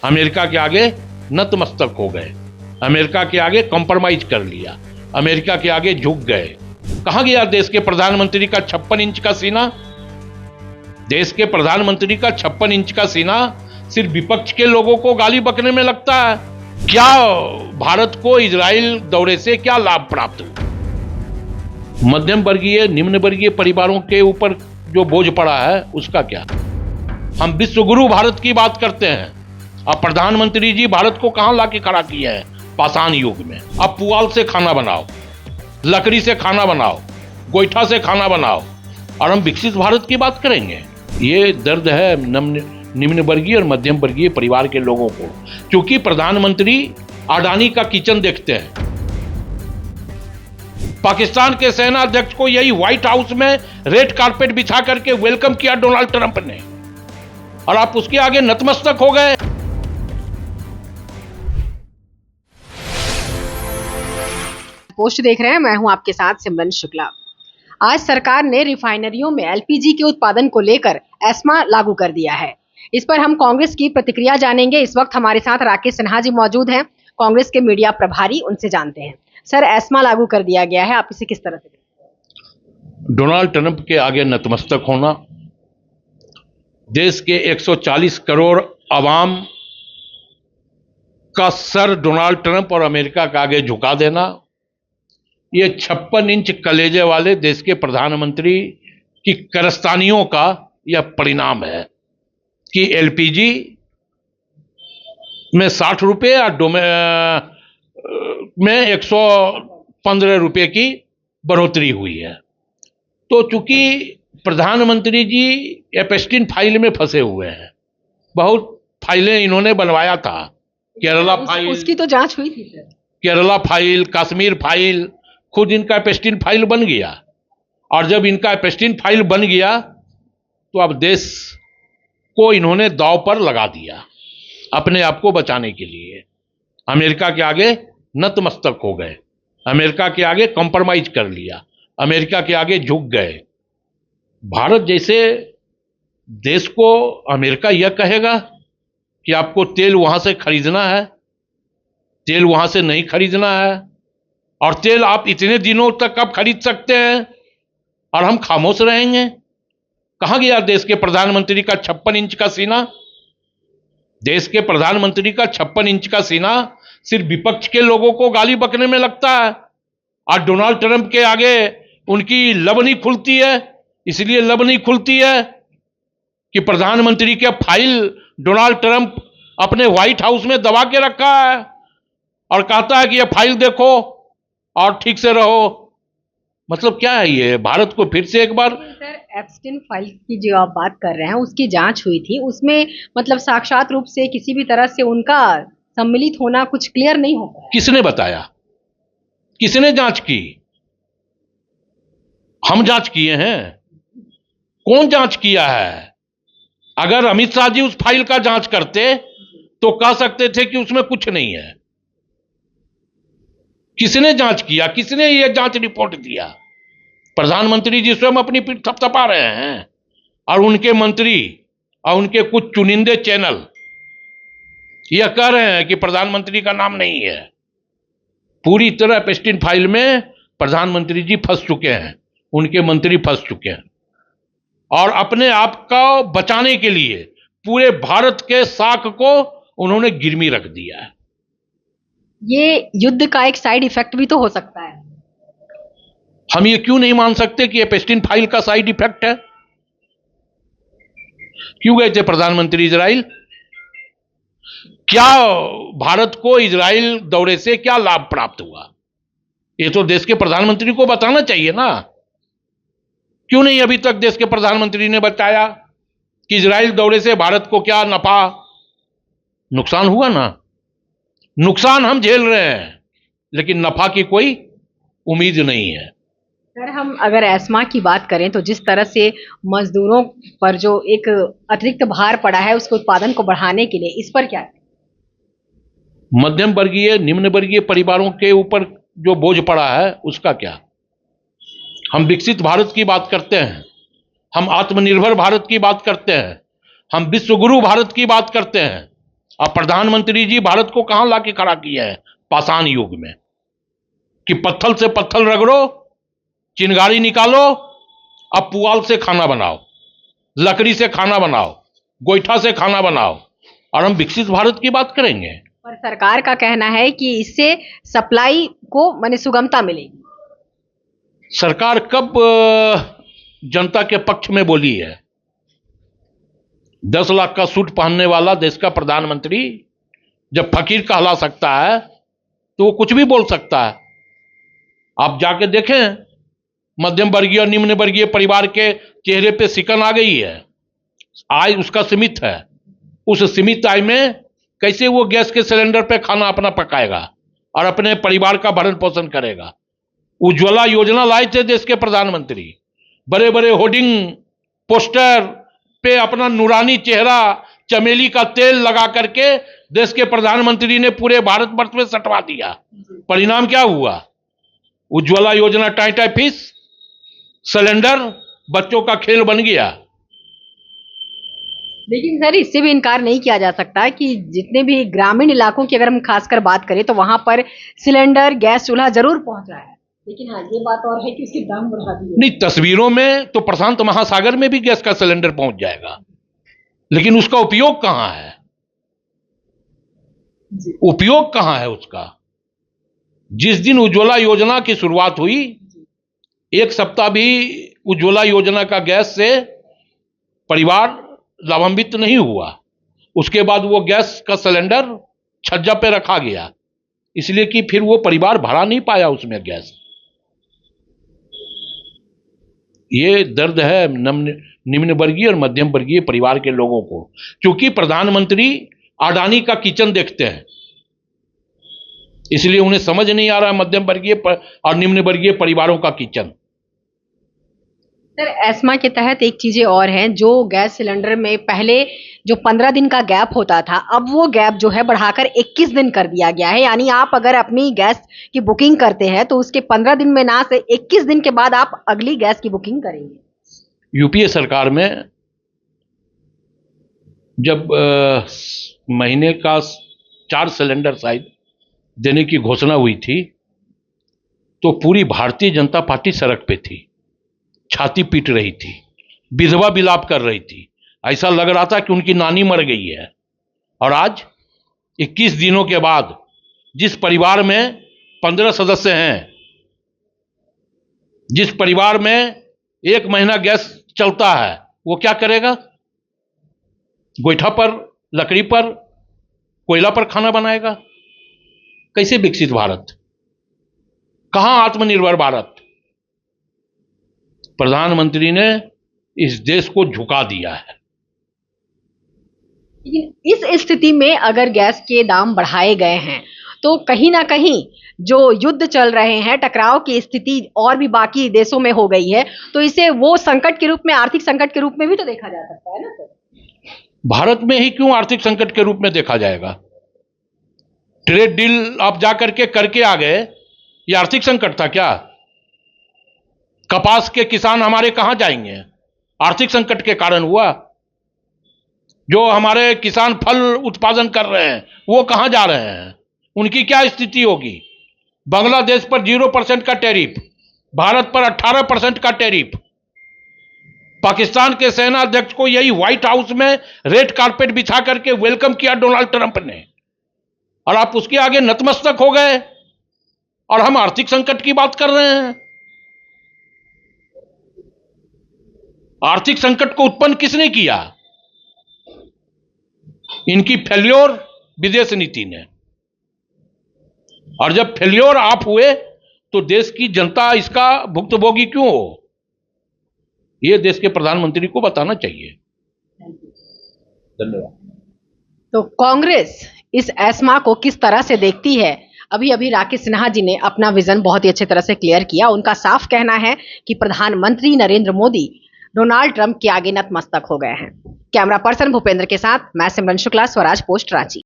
America के आगे नतमस्तक हो गए, अमेरिका के आगे कॉम्प्रोमाइज कर लिया, अमेरिका के आगे झुक गए। कहां गया देश के प्रधानमंत्री का 56 इंच का सीना? देश के प्रधानमंत्री का 56 इंच का सीना सिर्फ विपक्ष के लोगों को गाली बकने में लगता है। क्या भारत को इजराइल दौरे से क्या लाभ प्राप्त हुआ? मध्यम वर्गीय, निम्न वर्गीय परिवारों के ऊपर जो बोझ पड़ा है उसका क्या? हम विश्व गुरु भारत की बात करते हैं, अब प्रधानमंत्री जी भारत को कहां लाके खड़ा किया है? पाषाण युग में। अब पुआल से खाना बनाओ, लकड़ी से खाना बनाओ, गोईठा से खाना बनाओ, और हम विकसित भारत की बात करेंगे। ये दर्द है निम्न वर्गीय और मध्यम वर्गीय परिवार के लोगों को, क्योंकि प्रधानमंत्री अडानी का किचन देखते हैं। पाकिस्तान के सेना अध्यक्ष को यही व्हाइट हाउस में रेड कारपेट बिछा करके वेलकम किया डोनाल्ड ट्रंप ने, और आप उसके आगे नतमस्तक हो गए। पोस्ट देख रहे हैं, मैं हूं आपके साथ सिमरन शुक्ला। आज सरकार ने रिफाइनरियों में एलपीजी के उत्पादन को लेकर एस्मा लागू कर दिया है। इस पर हम कांग्रेस की प्रतिक्रिया जानेंगे। इस वक्त हमारे साथ राकेश सिन्हा जी मौजूद हैं, कांग्रेस के मीडिया प्रभारी, उनसे जानते हैं। सर, एस्मा लागू कर दिया गया है, आप इसे किस तरह से देखते हैं? डोनाल्ड ट्रंप के आगे नतमस्तक होना, देश के 140 करोड़ अवाम का सर डोनाल्ड ट्रंप और अमेरिका के आगे झुका देना, ये 56 इंच कलेजे वाले देश के प्रधानमंत्री की कारस्तानियों का यह परिणाम है कि एलपीजी में 60 रुपये और में 115 रुपये की बढ़ोतरी हुई है। तो चूंकि प्रधानमंत्री जी एपस्टीन फाइल में फंसे हुए हैं, बहुत फाइलें इन्होंने बनवाया था, केरला फाइल, उसकी तो जांच हुई थी sir. Kerala file, Kashmir file, खुद इनका एपस्टीन फाइल बन गया। और जब इनका एपस्टीन फाइल बन गया तो अब देश को इन्होंने दांव पर लगा दिया अपने आप को बचाने के लिए। अमेरिका के आगे नतमस्तक हो गए, अमेरिका के आगे कॉम्प्रोमाइज कर लिया, अमेरिका के आगे झुक गए। भारत जैसे देश को अमेरिका यह कहेगा कि आपको तेल वहां से खरीदना है, तेल वहां से नहीं खरीदना है, और तेल आप इतने दिनों तक आप खरीद सकते हैं, और हम खामोश रहेंगे? कहां गया देश के प्रधानमंत्री का 56 इंच का सीना? देश के प्रधानमंत्री का 56 इंच का सीना सिर्फ विपक्ष के लोगों को गाली बकने में लगता है, और डोनाल्ड ट्रंप के आगे उनकी लब नहीं खुलती है। इसलिए लब नहीं खुलती है कि प्रधानमंत्री के फाइल डोनाल्ड ट्रंप अपने व्हाइट हाउस में दबा के रखा है और कहता है कि यह फाइल देखो और ठीक से रहो। मतलब क्या है ये? भारत को फिर से एक बार सर, एप्स्टीन फाइल की जो आप बात कर रहे हैं उसकी जांच हुई थी, उसमें मतलब साक्षात रूप से किसी भी तरह से उनका सम्मिलित होना कुछ क्लियर नहीं हो पाया। किसने बताया? किसने जांच की? हम जांच किए हैं? कौन जांच किया है? अगर अमित शाह जी उस फाइल का जांच करते तो कह सकते थे कि उसमें कुछ नहीं है। किसने जांच किया? किसने यह जांच रिपोर्ट दिया? प्रधानमंत्री जी स्वयं अपनी पीठ थपथपा रहे हैं, और उनके मंत्री और उनके कुछ चुनिंदे चैनल यह कह रहे हैं कि प्रधानमंत्री का नाम नहीं है। पूरी तरह एपस्टीन फाइल में प्रधानमंत्री जी फंस चुके हैं, उनके मंत्री फंस चुके हैं, और अपने आप को बचाने के लिए पूरे भारत के साख को उन्होंने गिरमी रख दिया है। ये युद्ध का एक साइड इफेक्ट भी तो हो सकता है। हम ये क्यों नहीं मान सकते कि एपस्टीन फाइल का साइड इफेक्ट है? क्यों गए थे प्रधानमंत्री इजराइल? क्या भारत को इजराइल दौरे से क्या लाभ प्राप्त हुआ? ये तो देश के प्रधानमंत्री को बताना चाहिए ना। क्यों नहीं अभी तक देश के प्रधानमंत्री ने बताया कि इजराइल दौरे से भारत को क्या नफा? नुकसान हुआ ना। नुकसान हम झेल रहे हैं, लेकिन नफा की कोई उम्मीद नहीं है। सर, हम अगर एस्मा की बात करें तो जिस तरह से मजदूरों पर जो एक अतिरिक्त भार पड़ा है उसके उत्पादन को बढ़ाने के लिए, इस पर क्या है? मध्यम वर्गीय, निम्न वर्गीय परिवारों के ऊपर जो बोझ पड़ा है उसका क्या? हम विकसित भारत की बात करते हैं, हम आत्मनिर्भर भारत की बात करते हैं, हम विश्व गुरु भारत की बात करते हैं, अब प्रधानमंत्री जी भारत को कहां लाके खड़ा किया है पाषाण युग में, कि पत्थर से पत्थर रगड़ो, चिंगारी निकालो, अब पुआल से खाना बनाओ, लकड़ी से खाना बनाओ, गोईठा से खाना बनाओ, और हम विकसित भारत की बात करेंगे। पर सरकार का कहना है कि इससे सप्लाई को माने सुगमता मिलेगी। सरकार कब जनता के पक्ष में बोली है? 10 लाख का सूट पहनने वाला देश का प्रधानमंत्री जब फकीर कहला सकता है तो वो कुछ भी बोल सकता है। आप जाके देखें, मध्यम वर्गीय और निम्न वर्गीय परिवार के चेहरे पे सिकन आ गई है, आय उसका सीमित है। उस सीमित आय में कैसे वो गैस के सिलेंडर पे खाना अपना पकाएगा और अपने परिवार का भरण पोषण करेगा? उज्ज्वला योजना लाए थे देश के प्रधानमंत्री, बड़े बड़े होर्डिंग पोस्टर पे अपना नूरानी चेहरा चमेली का तेल लगा करके देश के प्रधानमंत्री ने पूरे भारतवर्ष में सटवा दिया। परिणाम क्या हुआ? उज्ज्वला योजना टाइटा फिश सिलेंडर बच्चों का खेल बन गया। लेकिन सर इससे भी इनकार नहीं किया जा सकता कि जितने भी ग्रामीण इलाकों की अगर हम खासकर बात करें तो वहां पर सिलेंडर गैस चूल्हा जरूर पहुंच रहा है, लेकिन हाँ ये बात और है कि उसके दाम बढ़ा दिए। नहीं, तस्वीरों में तो प्रशांत महासागर में भी गैस का सिलेंडर पहुंच जाएगा, लेकिन उसका उपयोग कहां है? उपयोग कहां है उसका? जिस दिन उज्ज्वला योजना की शुरुआत हुई, एक सप्ताह भी उज्ज्वला योजना का गैस से परिवार लाभान्वित नहीं हुआ। उसके बाद वो गैस का सिलेंडर छज्जा पे रखा गया, इसलिए कि फिर वो परिवार भरा नहीं पाया उसमें गैस। ये दर्द है निम्न वर्गीय और मध्यम वर्गीय परिवार के लोगों को, क्योंकि प्रधानमंत्री अडानी का किचन देखते हैं, इसलिए उन्हें समझ नहीं आ रहा मध्यम वर्गीय और निम्न वर्गीय परिवारों का किचन। सर एस्मा के तहत एक चीजें और हैं, जो गैस सिलेंडर में पहले जो 15 दिन का गैप होता था, अब वो गैप जो है बढ़ाकर 21 दिन कर दिया गया है। यानी आप अगर अपनी गैस की बुकिंग करते हैं तो उसके 15 दिन में ना से 21 दिन के बाद आप अगली गैस की बुकिंग करेंगे। यूपीए सरकार में जब महीने का 4 सिलेंडर शायद देने की घोषणा हुई थी, तो पूरी भारतीय जनता पार्टी सड़क पे थी, छाती पीट रही थी, विधवा विलाप कर रही थी। ऐसा लग रहा था कि उनकी नानी मर गई है। और आज 21 दिनों के बाद जिस परिवार में 15 सदस्य हैं, जिस परिवार में 1 महीना गैस चलता है, वो क्या करेगा? गोईठा पर, लकड़ी पर, कोयला पर खाना बनाएगा? कैसे विकसित भारत? कहां आत्मनिर्भर भारत? प्रधानमंत्री ने इस देश को झुका दिया है। लेकिन इस स्थिति में अगर गैस के दाम बढ़ाए गए हैं तो कहीं ना कहीं जो युद्ध चल रहे हैं, टकराव की स्थिति और भी बाकी देशों में हो गई है, तो इसे वो संकट के रूप में, आर्थिक संकट के रूप में भी तो देखा जा सकता है ना सर? भारत में ही क्यों आर्थिक संकट के रूप में देखा जाएगा? ट्रेड डील आप जाकर के करके आ गए, ये आर्थिक संकट था क्या? कपास के किसान हमारे कहां जाएंगे? आर्थिक संकट के कारण हुआ। जो हमारे किसान फल उत्पादन कर रहे हैं वो कहां जा रहे हैं? उनकी क्या स्थिति होगी? बांग्लादेश पर 0% का टैरिफ, भारत पर 18% का टैरिफ। पाकिस्तान के सेना अध्यक्ष को यही व्हाइट हाउस में रेड कारपेट बिछा करके वेलकम किया डोनाल्ड ट्रंप ने, और आप उसके आगे नतमस्तक हो गए, और हम आर्थिक संकट की बात कर रहे हैं। आर्थिक संकट को उत्पन्न किसने किया? इनकी फेल्योर विदेश नीति ने। और जब फेल्योर आप हुए तो देश की जनता इसका भुक्तभोगी क्यों हो? यह देश के प्रधानमंत्री को बताना चाहिए। धन्यवाद। तो कांग्रेस इस एस्मा को किस तरह से देखती है? अभी अभी राकेश सिन्हा जी ने अपना विजन बहुत ही अच्छी तरह से क्लियर किया। उनका साफ कहना है कि प्रधानमंत्री नरेंद्र मोदी डोनाल्ड ट्रंप के आगे नतमस्तक हो गए हैं। कैमरा पर्सन भूपेंद्र के साथ मैं सिमरन शुक्ला, स्वराज पोस्ट, रांची।